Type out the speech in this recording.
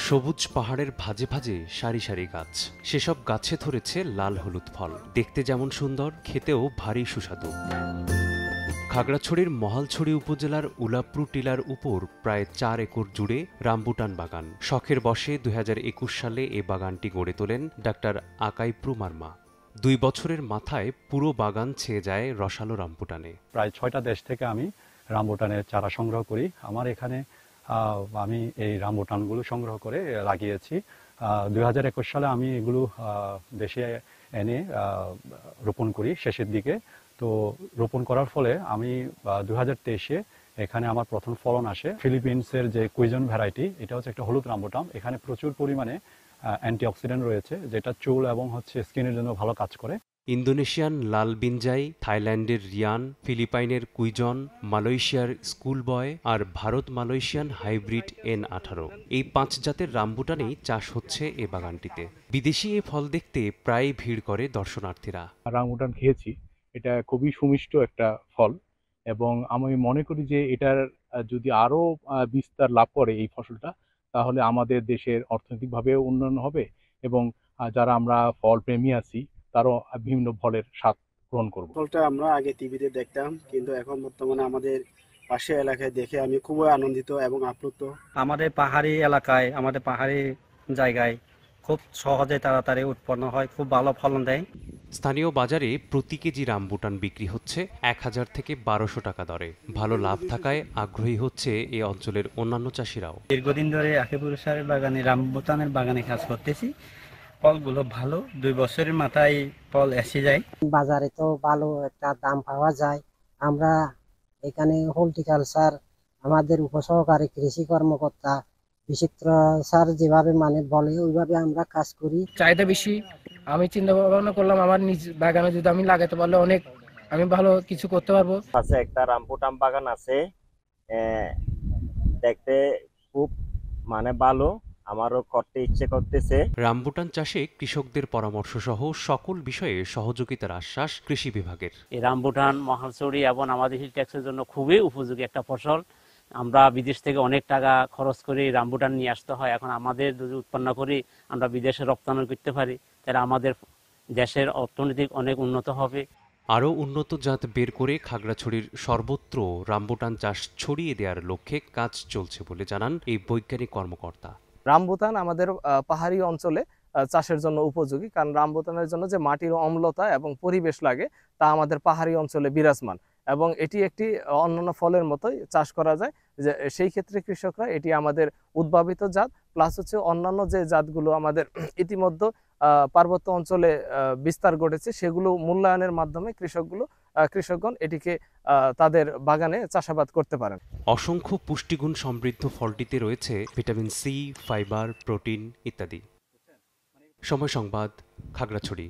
সবুজ পাহাড়ের ভাঁজে ভাঁজে সারি সারি গাছ, সেসব গাছে ধরেছে লাল হলুদ ফল। দেখতে যেমন সুন্দর, খেতেও ভারী সুস্বাদু। খাগড়াছড়ির মহালছড়ি উপজেলার উলাপ্রু টিলার উপর প্রায় ৪ একর জুড়ে রামবুটান বাগান। শখের বশে ২০২১ সালে এ বাগানটি গড়ে তোলেন ডাক্তার আকাইপ্রু মারমা। ২ বছরের মাথায় পুরো বাগান ছেয়ে যায় রসালো রামবুটানে। প্রায় ৬টা দেশ থেকে আমি রামবুটানের চারা সংগ্রহ করি। আমার এখানে আমি এই রামবুটানগুলো সংগ্রহ করে লাগিয়েছি। ২০২১ সালে আমি এগুলো দেশে এনে রোপণ করি শেষের দিকে। তো রোপণ করার ফলে আমি ২০২৩-এ এখানে আমার প্রথম ফলন আসে। ফিলিপিন্সের যে কুইজন ভ্যারাইটি, এটা হচ্ছে একটা হলুদ রামবুটান। এখানে প্রচুর পরিমাণে অ্যান্টিঅক্সিডেন্ট রয়েছে, যেটা চুল এবং স্কিনের জন্য ভালো কাজ করে। ইন্দোনেশিয়ান লাল বিনজাই, থাইল্যান্ডের রিয়ান, ফিলিপাইনের কুইজন, মালয়েশিয়ার স্কুল বয় আর ভারত মালয়েশিয়ান হাইব্রিড N18, এই ৫ জাতের রামবুটানেই চাষ হচ্ছে এ বাগানটিতে। বিদেশি এ ফল দেখতে প্রায় ভিড় করে দর্শনার্থীরা। রামবুটান খেয়েছি, এটা খুবই সুমিষ্ট একটা ফল এবং আমি মনে করি যে এটার যদি আরো বিস্তার লাভ করে এই ফসলটা, তাহলে আমাদের দেশের অর্থনৈতিকভাবে উন্নয়ন হবে এবং যারা আমরা ফল প্রেমী আছি তারও বিভিন্ন ফলের স্বাদ গ্রহণ করব। ফলটা আমরা আগে টিভিতে দেখতাম, কিন্তু এখন বর্তমানে আমাদের পাশের এলাকায় দেখে আমি খুবই আনন্দিত এবং আপ্লুত। আমাদের পাহাড়ি এলাকায়, আমাদের পাহাড়ি জায়গায় খুব সহজে তাড়াতাড়ি উৎপন্ন হয়, খুব ভালো ফলন দেয়। স্থানীয় বাজারে প্রতি কেজি রামবুটান বিক্রি হচ্ছে ১,০০০ থেকে ১,২০০ টাকা দরে। ভালো লাভ থাকায় আগ্রহী হচ্ছে এ অঞ্চলের অন্যান্য চাষিরাও। দীর্ঘদিন ধরে আকিবুল স্যারের বাগানে, রামবুটানের বাগানে কাজ করতেছি। ফলগুলো ভালো, ২ বছরের মাথায় ফল এসে যায়। বাজারে তো ভালো একটা দাম পাওয়া যায়। আমরা এখানে হর্টিকালচার, আমাদের উপসহকারী কৃষি কর্মকর্তা বিচিত্র স্যার যেভাবে বলে ওইভাবে আমরা কাজ করি। চাহিদা বেশি। আমি চিন্তা ভাবনা করলাম আমার নিজ বাগানে যদি আমি লাগাতে পারলে অনেক আমি ভালো কিছু করতে পারবো। আছে একটা রামবুটান বাগান আছে, দেখতে খুব ভালো, আমারও করতে ইচ্ছে করতেছে। রামবুটান চাষে কৃষকদের পরামর্শ সহ সকল বিষয়ে সহযোগিতার আশ্বাস কৃষি বিভাগের। এই রামবুটান মহালছড়ি এবং আমাদের হিল ট্যাক্সের জন্য খুবই উপযোগী একটা ফসল। আমরা বিদেশ থেকে অনেক টাকা খরচ করে রামবুটান নিয়ে আসতে হয়, এখন আমাদের যদি উৎপন্ন করি আমরা বিদেশে রপ্তানি করতে পারি, তাহলে আমাদের দেশের অর্থনৈতিক অনেক উন্নত হবে। আরও উন্নত জাত বের করে খাগড়াছড়ির সর্বত্র রামবুটান চাষ ছড়িয়ে দেওয়ার লক্ষ্যে কাজ চলছে বলে জানান এই বৈজ্ঞানিক কর্মকর্তা। রামবুটান আমাদের পাহাড়ি অঞ্চলে চাষের জন্য উপযোগী, কারণ রামবুটানের জন্য যে মাটির অম্লতা এবং পরিবেশ লাগে তা আমাদের পাহাড়ি অঞ্চলে বিরাজমান এবং এটি একটি অন্যান্য ফলের মতোই চাষ করা যায়। যে সেই ক্ষেত্রে কৃষকরা এটি আমাদের উদ্ভাবিত জাত, প্লাস হচ্ছে অন্যান্য যে জাতগুলো আমাদের ইতিমধ্যে পার্বত্য অঞ্চলে বিস্তার ঘটেছে, সেগুলো মূল্যায়নের মাধ্যমে কৃষকগণ এটিকে তাদের বাগানে চাষাবাদ করতে পারেন। অসংখ্য পুষ্টিগুণ সমৃদ্ধ ফলটিতে রয়েছে ভিটামিন সি, ফাইবার, প্রোটিন ইত্যাদি। সময় সংবাদ, খাগড়াছড়ি।